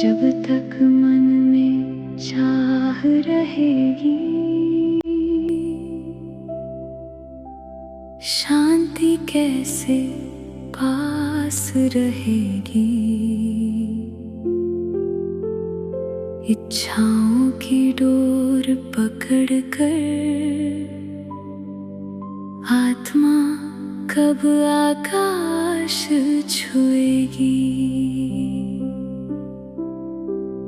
जब तक मन में चाह रहेगी, शांति कैसे पास रहेगी। इच्छाओं की डोर पकड़ कर आत्मा कब आकाश छुएगी।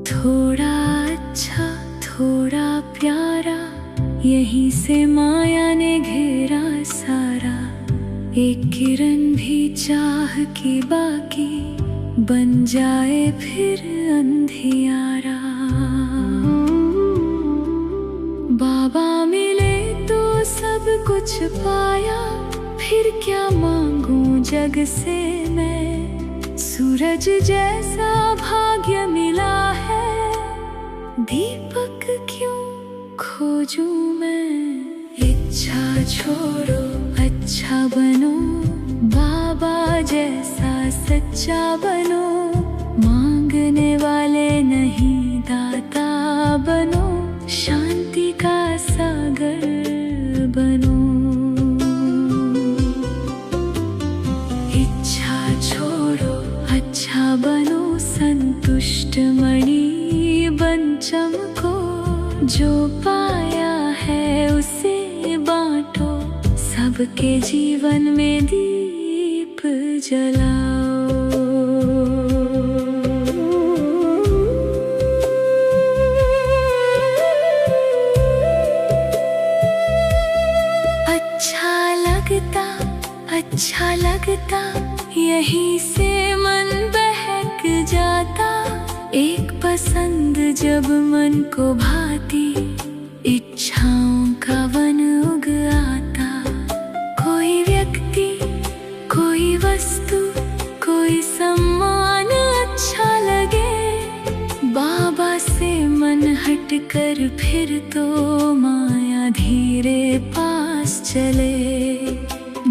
थोड़ा अच्छा थोड़ा प्यारा, यहीं से माया ने घेरा सारा। एक किरण भी चाह की बाकी बन जाए फिर अंधियारा। बाबा मिले तो सब कुछ पाया, फिर क्या मांगूं जग से मैं। सूरज जैसा भाग्य मिला है, दीपक क्यों खोजूं मैं। इच्छा छोड़ो अच्छा बनो, बाबा जैसा सच्चा बनो। मांगने वाले नहीं दाता बनो, शांति का सागर बनो। इच्छा छोड़ो अच्छा बनो, संतुष्ट मणि बन चमको। जो पाया है उसे बांटो, सबके जीवन में दीप जलाओ। अच्छा लगता यहीं से मन बहक जाता। एक पसंद जब मन को भाती, इच्छाओं का वन उग आता। कोई व्यक्ति कोई वस्तु कोई सम्मान अच्छा लगे, बाबा से मन हट कर फिर तो माया धीरे पास चले।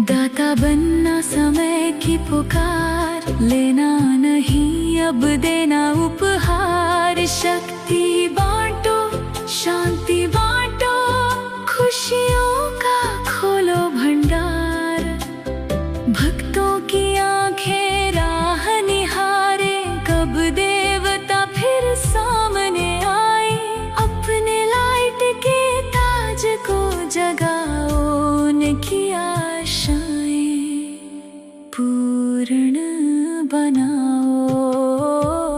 दाता बनना समय की पुकार, लेना नहीं अब देना उपहार। शक्ति बांटो शांति बांटो, खुशियों का खोलो भंडार। भक्तों की आंखें राह निहारे, कब देवता फिर सामने आए। अपने लाइट के ताज को जगाओ, उनकी पूर्ण बनाओ।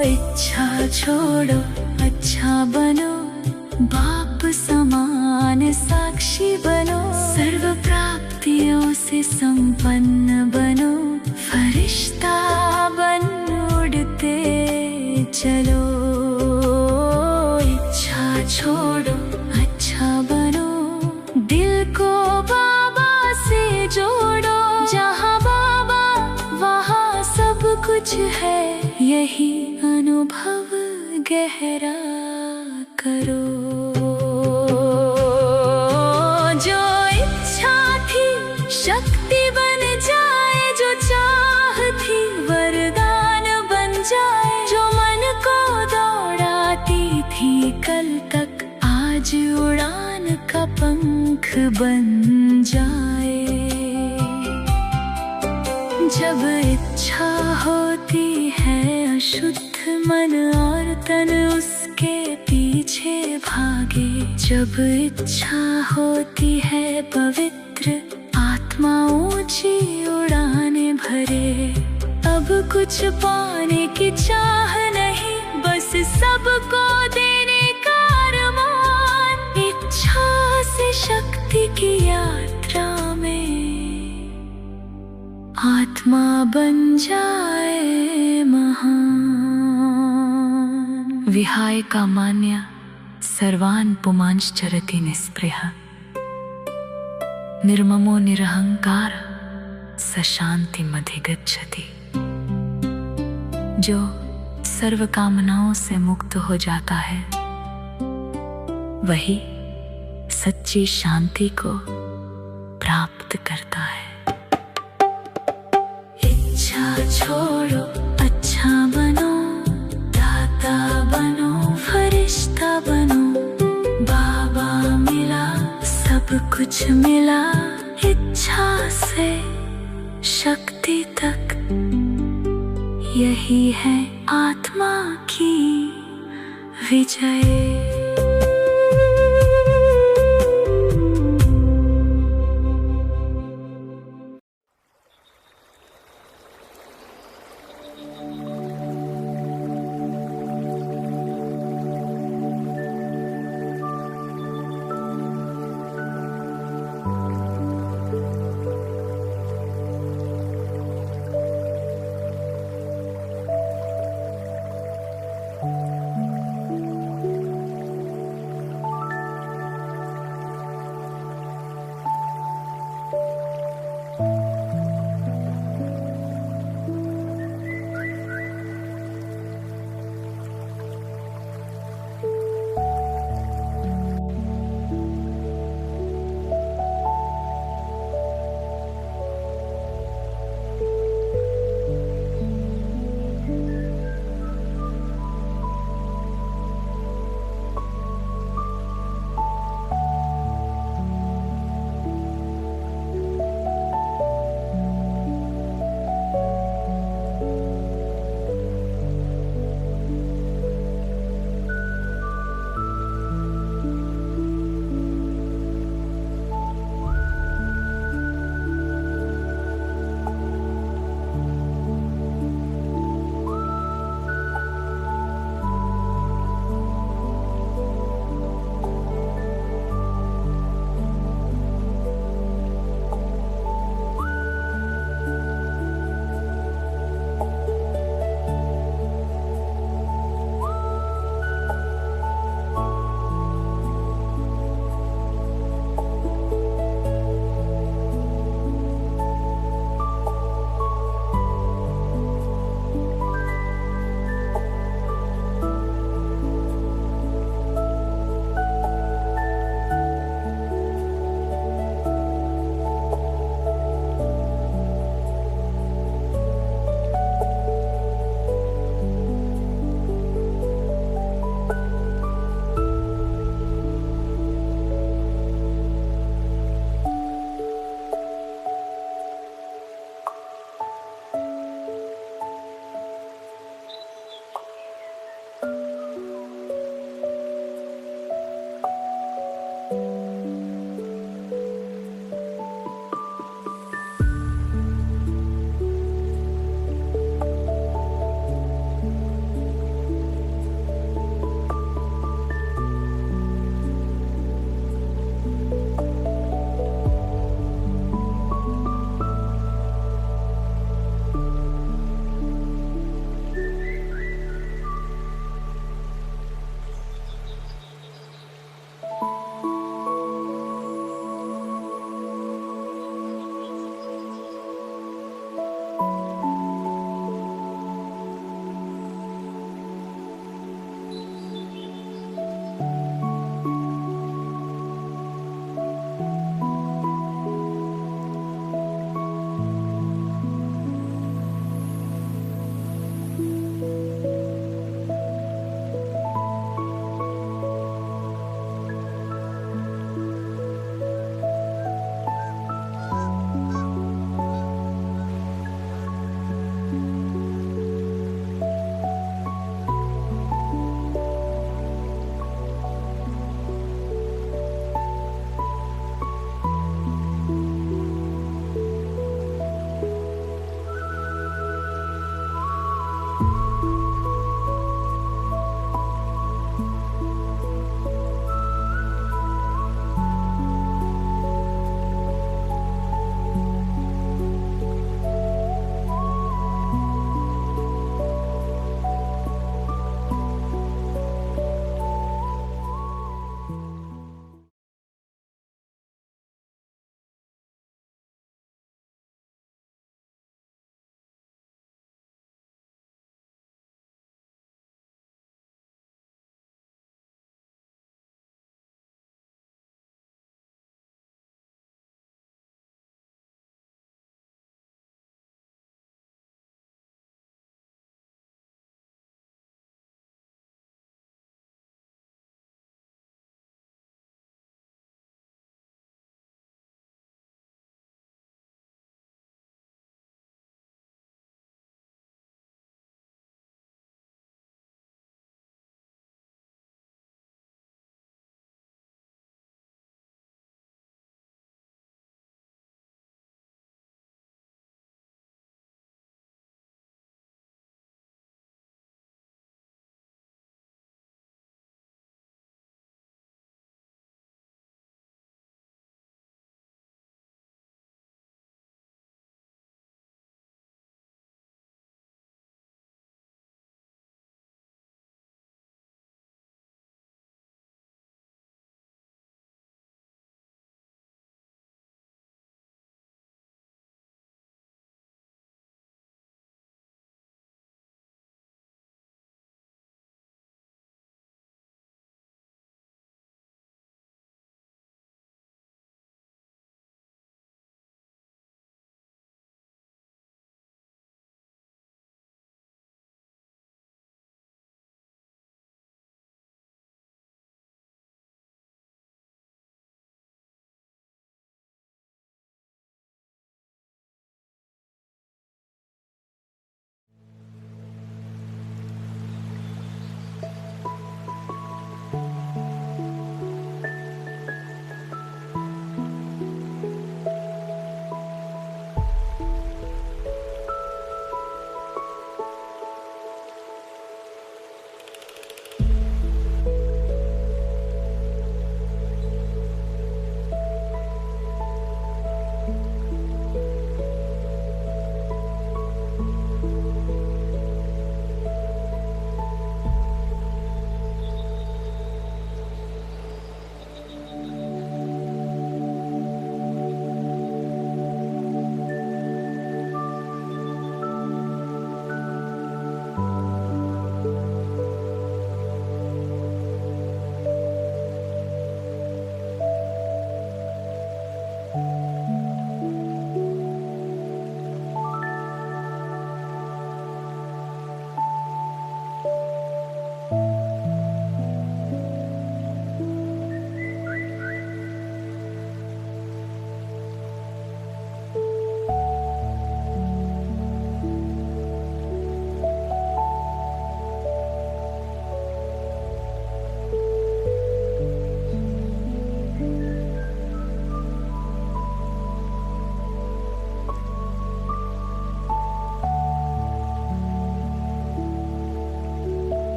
इच्छा छोड़ो अच्छा बनो, बाप समान साक्षी बनो। सर्व प्राप्तियों से संपन्न बनो, फरिश्ता बन उड़ते चलो। इच्छा छोड़ो अच्छा बनो, दिल को बाबा से जोड़ो। जहाँ कुछ है यही अनुभव गहरा करो। जो इच्छा थी शक्ति बन जाए, जो चाह थी वरदान बन जाए। जो मन को दौड़ाती थी कल तक, आज उड़ान का पंख बन जाए। जब इच्छा होती है अशुद्ध मन और तन उसके पीछे भागे। जब इच्छा होती है पवित्र, आत्मा ऊंची उड़ाने भरे। अब कुछ पाने की चाह नहीं, बस सबको देने का अरमान। इच्छा से शक्ति की यात्रा में आत्मा बन जाए महान। विहाय कामान्य सर्वान् पुमांश्चरति निस्पृह। निर्ममो निरहंकार स शान्तिमधिगच्छति। जो सर्व कामनाओं से मुक्त हो जाता है, वही सच्ची शांति को प्राप्त करता है। इच्छा छोड़ो अच्छा बनो, दाता कुछ मिला इच्छा से शक्ति तक, यही है आत्मा की विजय।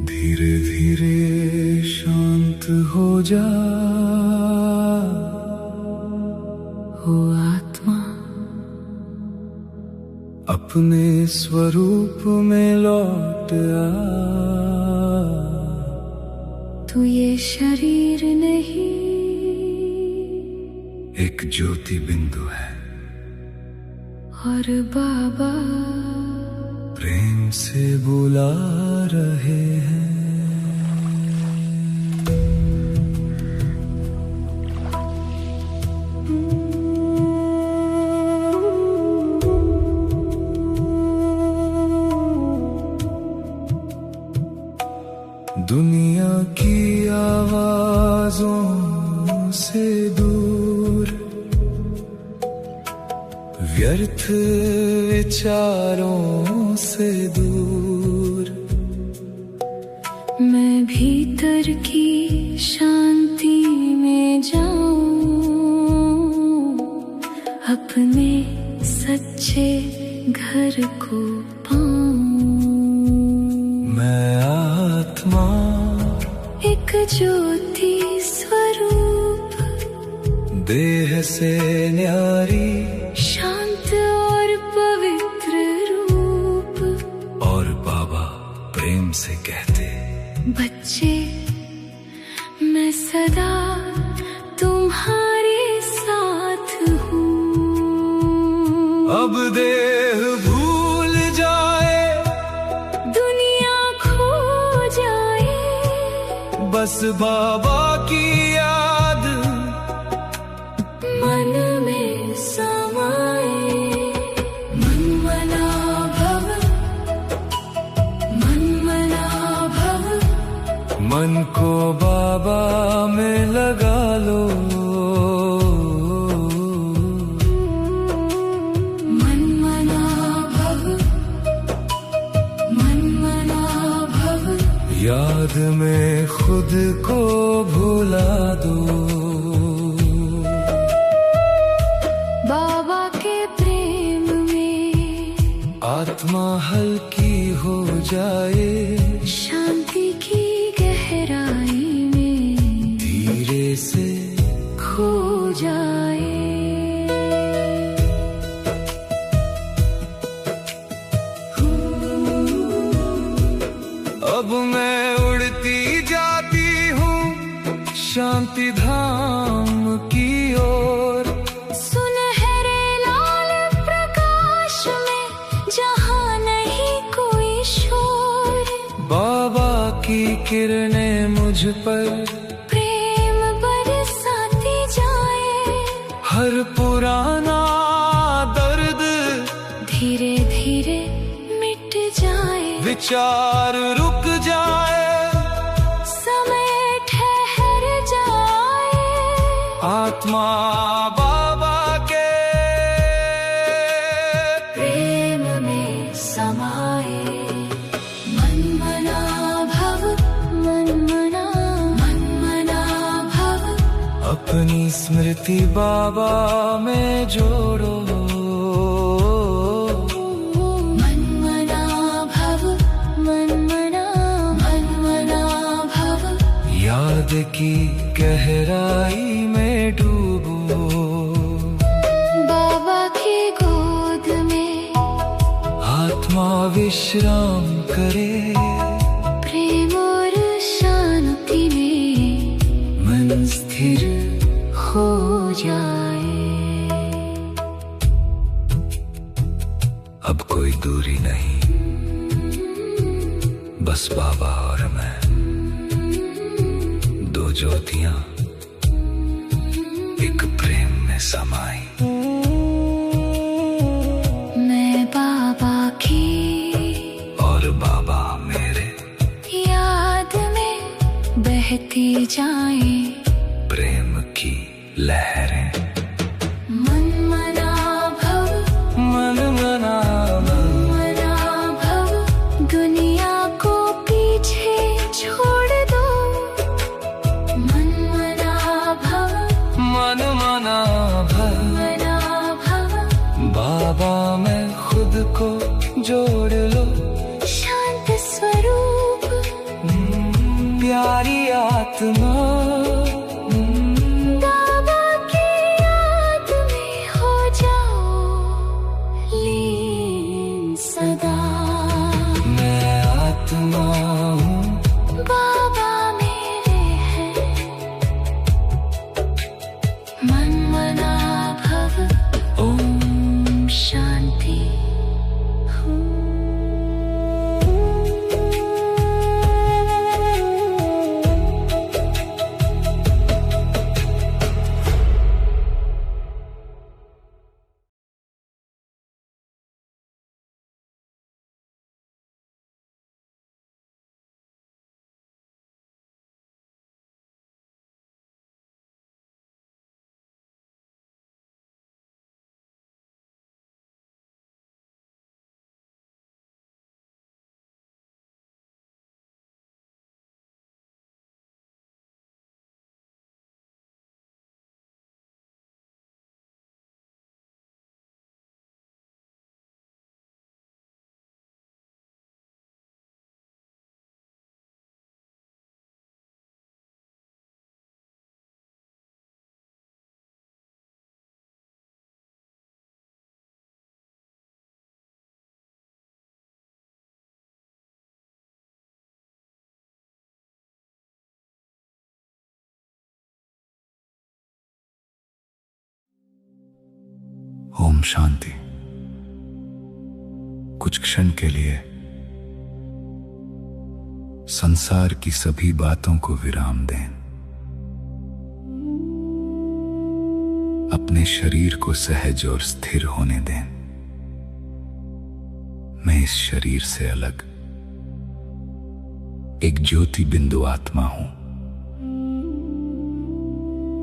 धीरे धीरे शांत हो जा, हो आत्मा अपने स्वरूप में लौट आ। तू ये शरीर नहीं, एक ज्योति बिंदु है और बाबा प्रेम से बुला रहे हैं। दुनिया की आवाजों से दूर, व्यर्थ विचारों से दूर, मैं भीतर की शांति में जाऊं, अपने सच्चे घर को पाऊं। मैं आत्मा एक ज्योति स्वरूप, देह से न्यारी, शांत और पवित्र रूप। और बाबा प्रेम से कहते, बच्चे मैं सदा तुम्हारे साथ हूँ। अब देह भूल जाए, दुनिया खो जाए, बस बाबा की याद मन में समाए। मनमना भव, मनमना भव, मन को बाबा में लगा लो। मनमना भव, मनमना भव, याद में खुद को भुला दो। बाबा के प्रेम आत्मा हल्की हो जाए, शांति की गहराई में धीरे से खो जाए। अब मैं उड़ती जाती हूँ शांति धाम की ओर, सुनहरे लाल प्रकाश में जहाँ नहीं कोई शोर। बाबा की किरणें मुझ पर प्रेम बरसाती जाए, हर पुराना दर्द धीरे धीरे मिट जाए। विचार रुक जाए, समय ठहर जाए, आत्मा बाबा के प्रेम में समाए। मन मना भव, मन मना भव, अपनी स्मृति बाबा में जोड़ो। मन मना भव, याद की गहराई में डूबो, बाबा की गोद में आत्मा विश्राम करे, प्रेम और शांति में मन स्थिर हो जाए। अब कोई दूरी नहीं, बस बाबा और मैं, दो ज्योतियां एक प्रेम में समाई। मैं बाबा की और बाबा मेरे, याद में बहती जाए, प्रेम की लहरें। मन मना भव, मन मना मना भव, दुनिया को पीछे छोड़ दो। मन मना भव, मन मना भव, मना भव, बाबा में खुद को जोड़ लो, शांत स्वरूप प्यारी आत्मा बाबा की याद में हो जाओ लीन सदा। मैं आत्मा हूँ, बाबा मेरे हैं, मन मना भव, ओम शांति। ओम शांति। कुछ क्षण के लिए संसार की सभी बातों को विराम दें, अपने शरीर को सहज और स्थिर होने दें। मैं इस शरीर से अलग एक ज्योति बिंदु आत्मा हूं।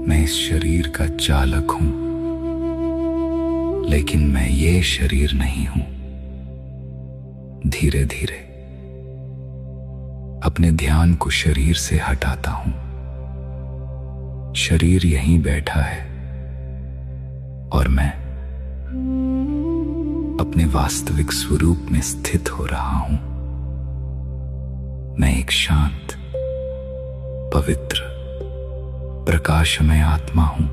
मैं इस शरीर का चालक हूं, लेकिन मैं ये शरीर नहीं हूं। धीरे धीरे अपने ध्यान को शरीर से हटाता हूं। शरीर यहीं बैठा है और मैं अपने वास्तविक स्वरूप में स्थित हो रहा हूं। मैं एक शांत, पवित्र, प्रकाशमय आत्मा हूं।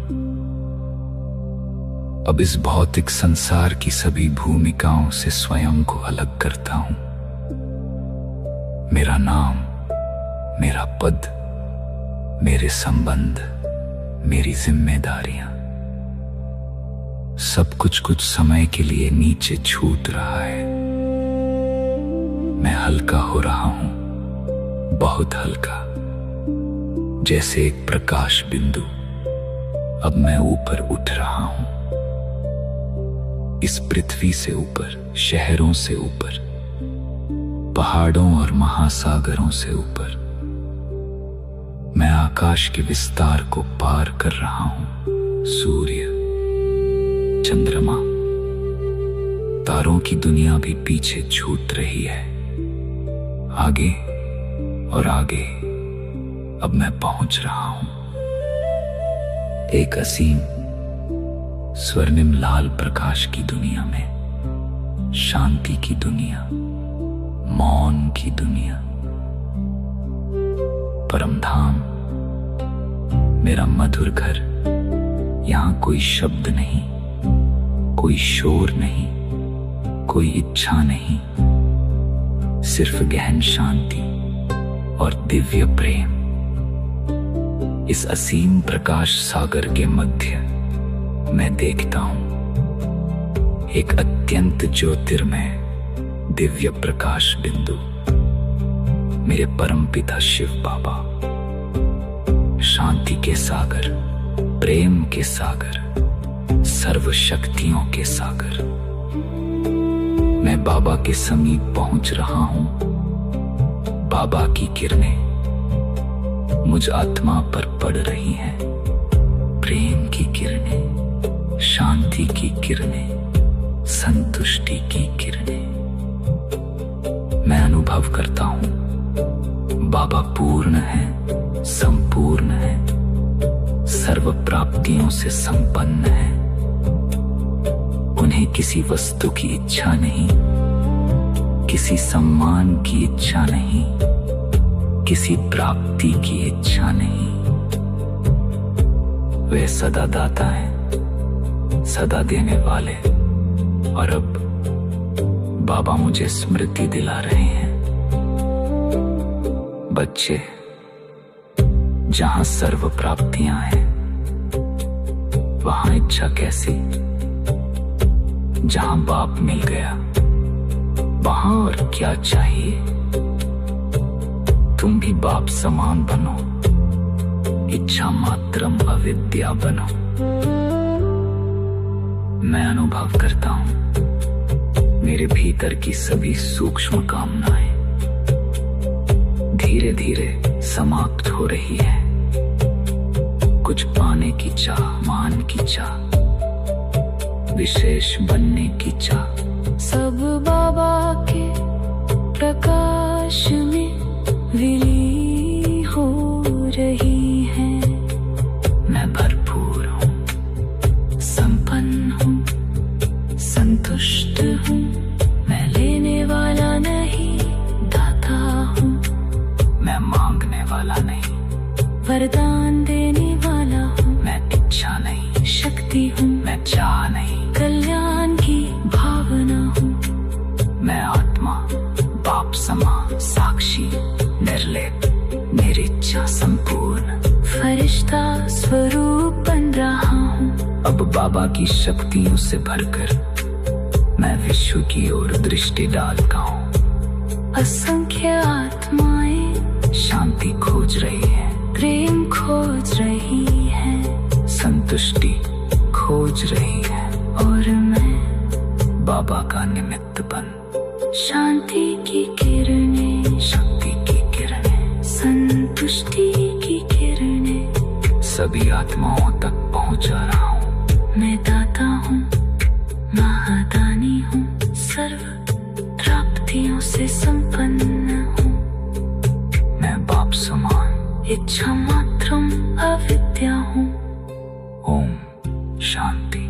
अब इस भौतिक संसार की सभी भूमिकाओं से स्वयं को अलग करता हूं। मेरा नाम, मेरा पद, मेरे संबंध, मेरी जिम्मेदारियां, सब कुछ समय के लिए नीचे छूट रहा है। मैं हल्का हो रहा हूं, बहुत हल्का, जैसे एक प्रकाश बिंदु। अब मैं ऊपर उठ रहा हूं, इस पृथ्वी से ऊपर, शहरों से ऊपर, पहाड़ों और महासागरों से ऊपर। मैं आकाश के विस्तार को पार कर रहा हूं। सूर्य, चंद्रमा, तारों की दुनिया भी पीछे छूट रही है। आगे और आगे अब मैं पहुंच रहा हूं एक असीम, स्वर्णिम लाल प्रकाश की दुनिया में, शांति की दुनिया, मौन की दुनिया, परमधाम, मेरा मधुर घर। यहां कोई शब्द नहीं, कोई शोर नहीं, कोई इच्छा नहीं, सिर्फ गहन शांति और दिव्य प्रेम। इस असीम प्रकाश सागर के मध्य मैं देखता हूं एक अत्यंत ज्योतिर्मय दिव्य प्रकाश बिंदु, मेरे परमपिता शिव बाबा। शांति के सागर, प्रेम के सागर, सर्व शक्तियों के सागर। मैं बाबा के समीप पहुंच रहा हूं। बाबा की किरणें मुझ आत्मा पर पड़ रही हैं। प्रेम की किरणें, शांति की किरणें, संतुष्टि की किरणें। मैं अनुभव करता हूं बाबा पूर्ण है, संपूर्ण है, सर्व प्राप्तियों से संपन्न है। उन्हें किसी वस्तु की इच्छा नहीं, किसी सम्मान की इच्छा नहीं, किसी प्राप्ति की इच्छा नहीं। वे सदा दाता हैं, सदा देने वाले। और अब बाबा मुझे स्मृति दिला रहे हैं, बच्चे, जहां सर्व प्राप्तियां हैं वहां इच्छा कैसी? जहां बाप मिल गया वहां और क्या चाहिए? तुम भी बाप समान बनो, इच्छा मात्रम अविद्या बनो। मैं अनुभव करता हूं मेरे भीतर की सभी सूक्ष्म कामनाएं धीरे धीरे समाप्त हो रही है। कुछ पाने की चाह, मान की चाह, विशेष बनने की चाह, सब बाबा के प्रकाश में विलीन हो रही है। मैं भरपूर हूँ, संपन्न हूँ, संतुष्ट हूँ। मैं लेने वाला नहीं, दाता हूँ। मैं मांगने वाला नहीं, वरदान देने वाला हूँ। मैं इच्छा नहीं, शक्ति हूँ। मैं चाह नहीं, कल्याण की भावना हूँ। मैं आत्मा, बाप समान, साक्षी, निर्लेप, मेरी इच्छा संपूर्ण, फरिश्ता स्वरूप बन रहा हूँ। अब बाबा की शक्तियों से भरकर मैं विश्व की ओर दृष्टि डालता हूँ। असंख्य आत्माएं शांति खोज रही है, प्रेम खोज रही है, संतुष्टि खोज रही है, और मैं बाबा का निमित्त बन शांति की किरणें, शक्ति की किरणें, संतुष्टि की किरणें सभी आत्माओं तक पहुंचा रहा हूँ। मैं दाता हूँ, महादानी हूँ, सर्व प्राप्तियों से संपन्न हूँ। मैं बाप समान, इच्छा मात्रम अविद्या हूँ। Om Shanti.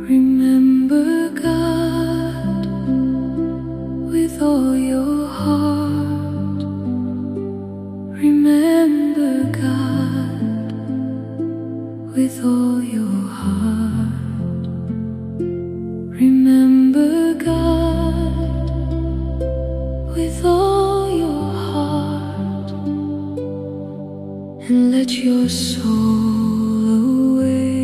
Remember God with all your heart. Remember God with all your heart. Remember God with all your heart, and let your soul awaken.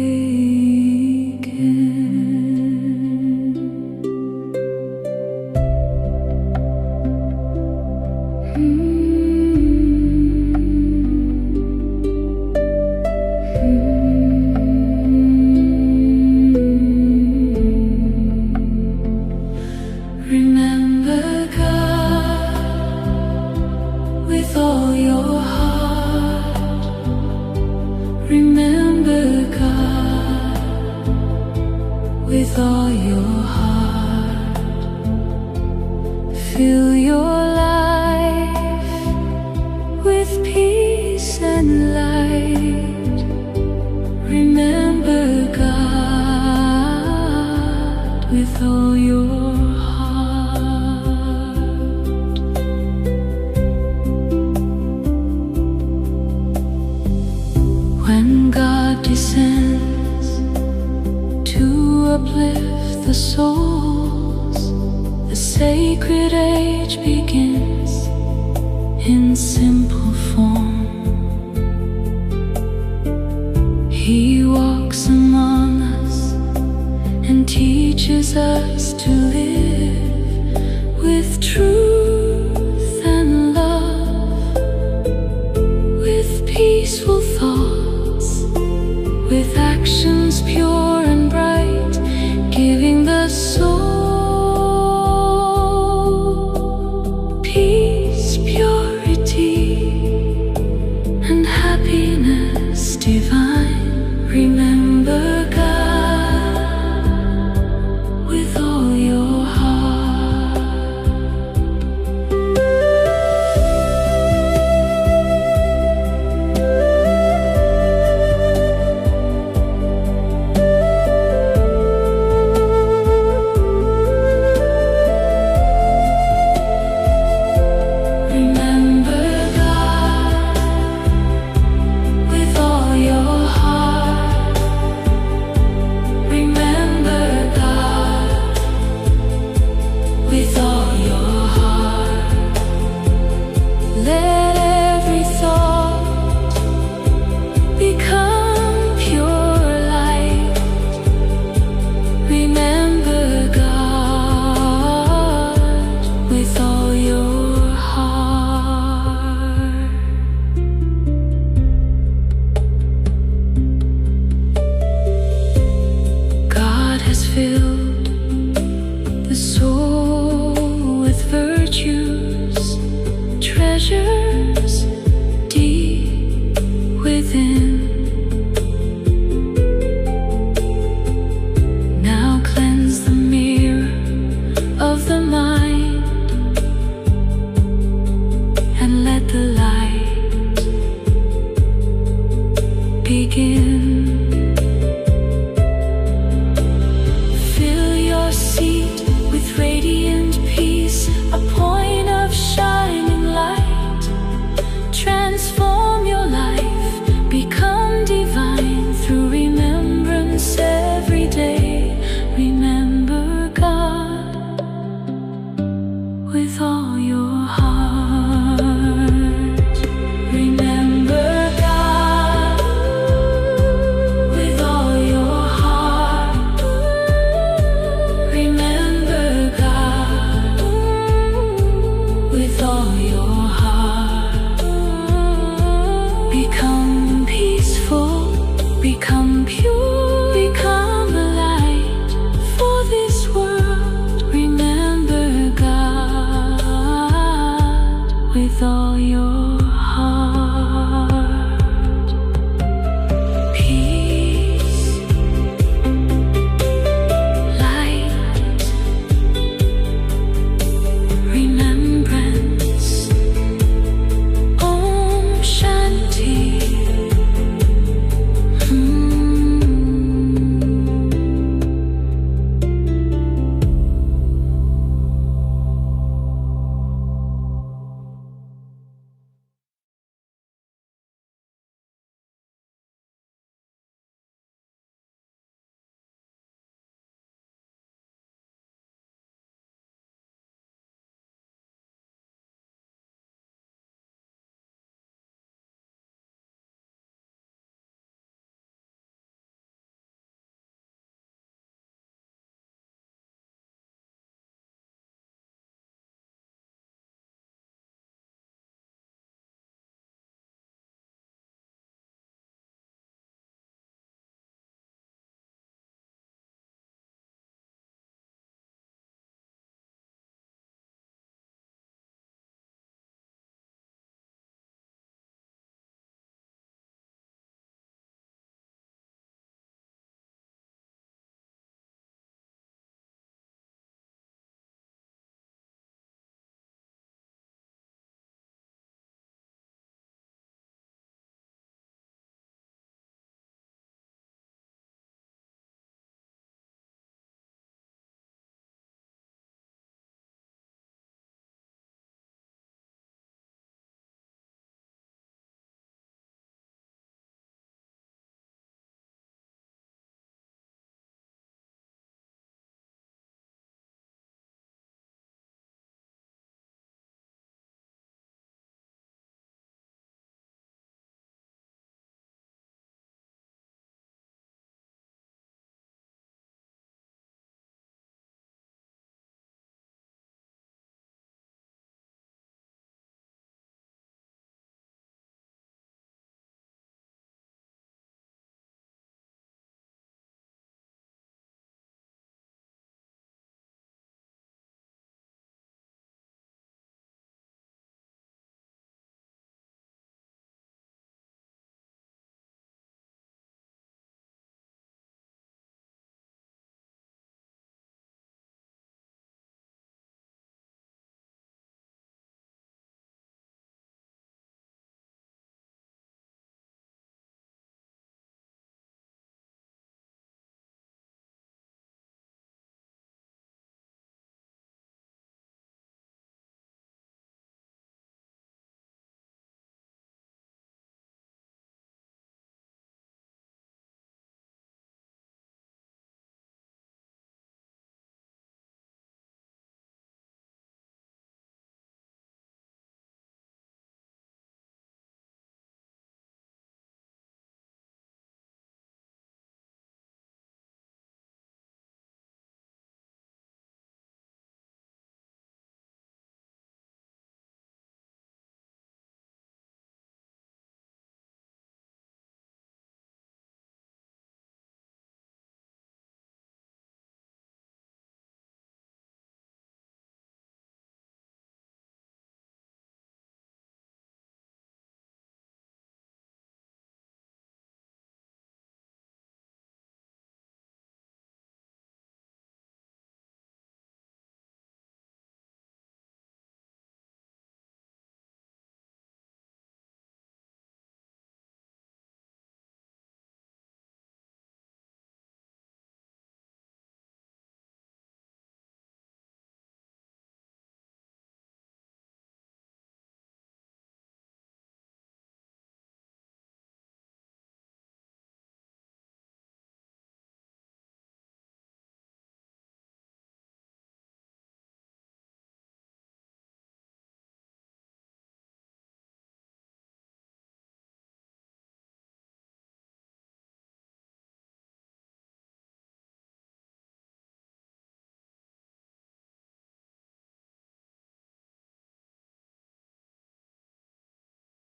Remember God with all your heart. Remember God with all your heart. Fill your life with peace and light. Remember God with all your heart. When God descends to uplift the souls, the sacred age begins in simple form. He walks among us and teaches us to live with truth and love, with peaceful thoughts, with actions pure and bright, giving the soul peace, purity, and happiness divine. Remember God with all your heart. Remember God with all your heart. Remember God with all your heart. Let every thought become pure light. Remember God with all your heart. God has filled the soul with virtues, treasures deep within. Now cleanse the mirror of the mind and let the light begin. Fill your seat with radiant peace, a point of shining light. Transform your life, become divine through remembrance every day. Remember God with all your heart. Remember God with all your heart. Remember God with all your heart. Become peaceful, become pure, become a light for this world. Remember God with all your heart.